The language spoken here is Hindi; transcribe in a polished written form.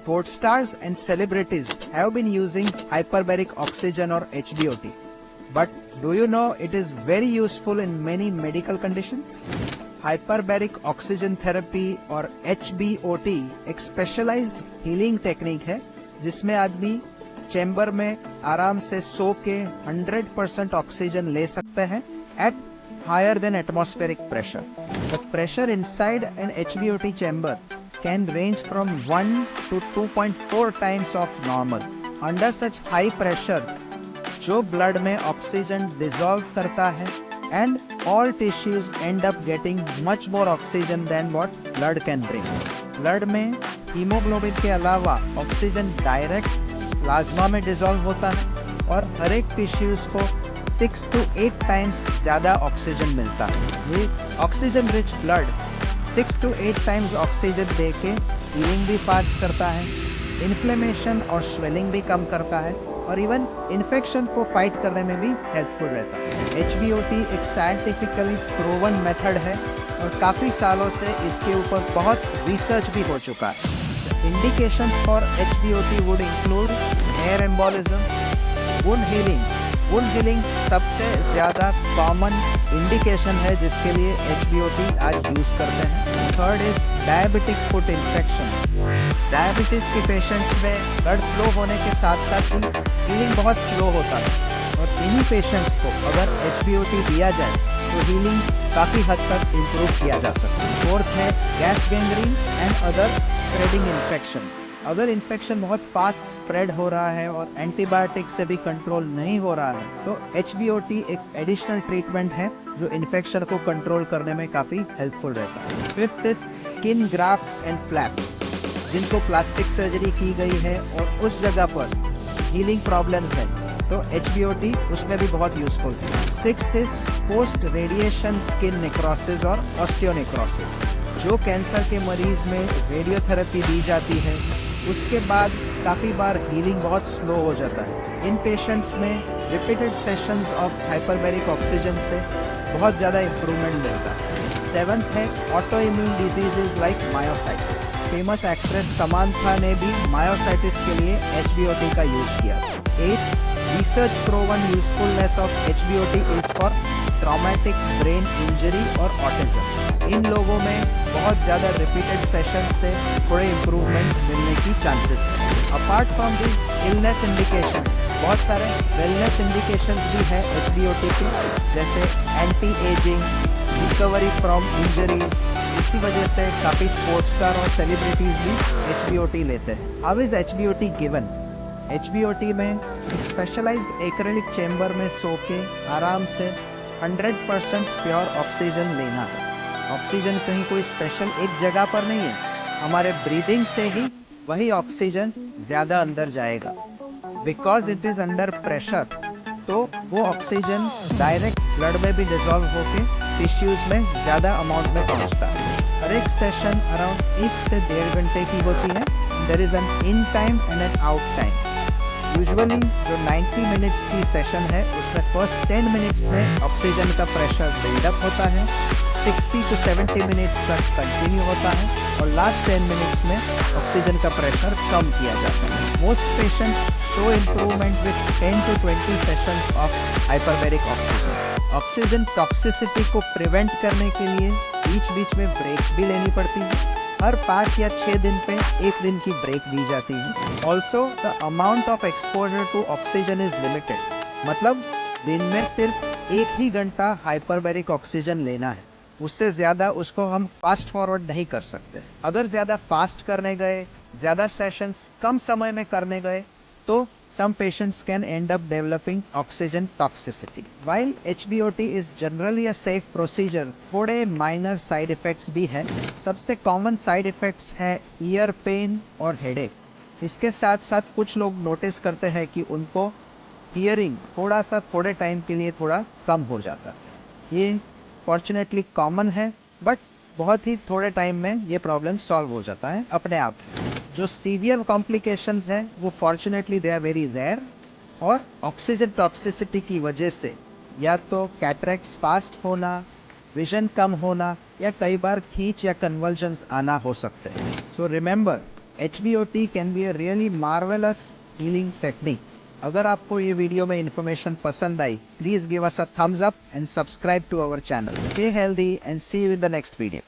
sports stars and celebrities have been using hyperbaric oxygen or HBOT. But do you know it is very useful in many medical conditions? Hyperbaric oxygen therapy और HBOT एक स्पेशलाइज्ड हीलिंग टेक्निक है जिसमें आदमी चेंबर में आराम से सो के 100% ऑक्सीजन ले सकते हैं at higher than atmospheric pressure. The pressure inside an HBOT chamber can range from 1 to 2.4 times of normal. Under such high pressure, जो ब्लड में ऑक्सीजन डिसॉल्व करता है and all tissues end up getting much more oxygen than what blood can bring. Blood में हीमोग्लोबिन के अलावा ऑक्सीजन डायरेक्ट प्लाज्मा में डिसॉल्व होता है और हर एक टिश्यूज को 6 to 8 टाइम्स ज़्यादा ऑक्सीजन मिलता है। ये oxygen rich blood 6 to 8 times oxygen दे के हीलिंग भी फास्ट करता है, इन्फ्लेमेशन और स्वेलिंग भी कम करता है और इवन इन्फेक्शन को फाइट करने में भी हेल्पफुल रहता है। HBOT एक साइंटिफिकली प्रूवन मेथड है और काफ़ी सालों से इसके ऊपर बहुत रिसर्च भी हो चुका है। Indication for HBOT would include air embolism, wound healing. Wound healing सबसे ज़्यादा कॉमन इंडिकेशन है जिसके लिए HBOT आज यूज़ करते हैं। Third is diabetic foot infection. Diabetes के पेशेंट्स में ब्लड फ्लो होने के साथ साथ ही हीलिंग बहुत स्लो होता है और इन्हीं पेशेंट्स को अगर HBOT दिया जाए तो हीलिंग काफ़ी हद तक इम्प्रूव किया जा सकता है। फोर्थ है gas gangrene and other spreading infection. अगर इन्फेक्शन बहुत फास्ट स्प्रेड हो रहा है और एंटीबायोटिक से भी कंट्रोल नहीं हो रहा है तो HBOT एक एडिशनल ट्रीटमेंट है जो इन्फेक्शन को कंट्रोल करने में काफ़ी हेल्पफुल रहता है। Fifth is skin graft and flaps, जिनको प्लास्टिक सर्जरी की गई है और उस जगह पर हीलिंग प्रॉब्लम्स है तो HBOT उसमें भी बहुत यूजफुल है। Sixth is post radiation skin necrosis और ऑस्टियोनेक्रोसिस। जो कैंसर के मरीज में रेडियोथेरेपी दी जाती है उसके बाद काफ़ी बार हीलिंग बहुत स्लो हो जाता है। इन पेशेंट्स में repeated sessions of hyperbaric oxygen से बहुत ज़्यादा इम्प्रूवमेंट मिलता है। सेवंथ है auto immune diseases like myositis. Famous actress Samantha ने भी मायोसाइटिस के लिए HBOT का यूज़ किया। एथ, research proven usefulness of HBOT is for traumatic brain injury और ऑटिज्म। इन लोगों में बहुत ज़्यादा रिपीटेड सेशन से थोड़े इम्प्रूवमेंट मिलने की चांसेस है। Apart from this illness indication, बहुत सारे वेलनेस इंडिकेशन भी है HBOT के, जैसे anti ageing, recovery from injury. इसी वजह से काफ़ी स्पोर्ट्स स्टार और सेलिब्रिटीज भी HBOT लेते हैं। How is HBOT given? HBOT में एक स्पेशलाइज्ड एक्रेलिक चेंबर में सो के आराम से 100% प्योर ऑक्सीजन लेना है। ऑक्सीजन कहीं कोई स्पेशल एक जगह पर नहीं है, हमारे ब्रीदिंग से ही वही ऑक्सीजन ज़्यादा अंदर जाएगा। Because it is under pressure तो वो ऑक्सीजन डायरेक्ट ब्लड में भी डिजॉल्व होके टिश्यूज में ज़्यादा अमाउंट में पहुंचता है। हर एक सेशन अराउंड 1 से 1.5 घंटे की होती है। There is an in time and an out time. Usually जो 90 मिनट्स की सेशन है उसमें फर्स्ट 10 मिनट्स में ऑक्सीजन का प्रेशर बिल्डअप होता है, 60 to 70 मिनट्स तक कंटिन्यू होता है और लास्ट 10 मिनट्स में ऑक्सीजन का प्रेशर कम किया जाता है। Most patients show improvement with 10 to 20 sessions of hyperbaric oxygen. Oxygen toxicity को प्रिवेंट करने के लिए बीच बीच में ब्रेक्स भी लेनी पड़ती है। हर 5 या 6 दिन पे 1 दिन की ब्रेक दी जाती है। Also the amount of exposure to oxygen is limited, मतलब दिन में सिर्फ 1 ही घंटा हाइपरबैरिक ऑक्सीजन लेना है, उससे ज़्यादा उसको हम फास्ट फॉरवर्ड नहीं कर सकते। अगर ज़्यादा फास्ट करने गए, ज़्यादा सेशंस कम समय में करने गए तो some patients can end up developing oxygen toxicity. While HBOT is generally a safe procedure, थोड़े minor side effects भी हैं। सबसे common side effects है ear pain और headache। इसके साथ साथ कुछ लोग नोटिस करते हैं कि उनको hearing थोड़े टाइम के लिए थोड़ा कम हो जाता है। ये फॉर्चुनेटली कॉमन है बट बहुत ही थोड़े टाइम में ये प्रॉब्लम सॉल्व हो जाता है अपने आप। जो सीवियर कॉम्प्लिकेशंस हैं वो fortunately they are very rare और ऑक्सीजन टॉक्सिसिटी की वजह से या तो कैटरेक्ट्स फास्ट होना, विजन कम होना या कई बार खींच या कन्वर्जन्स आना हो सकते हैं। So remember, HBOT can be a really marvelous healing technique. अगर आपको ये वीडियो में इन्फॉर्मेशन पसंद आई, please give us a thumbs up and subscribe to our channel. Stay healthy and see you in the next video.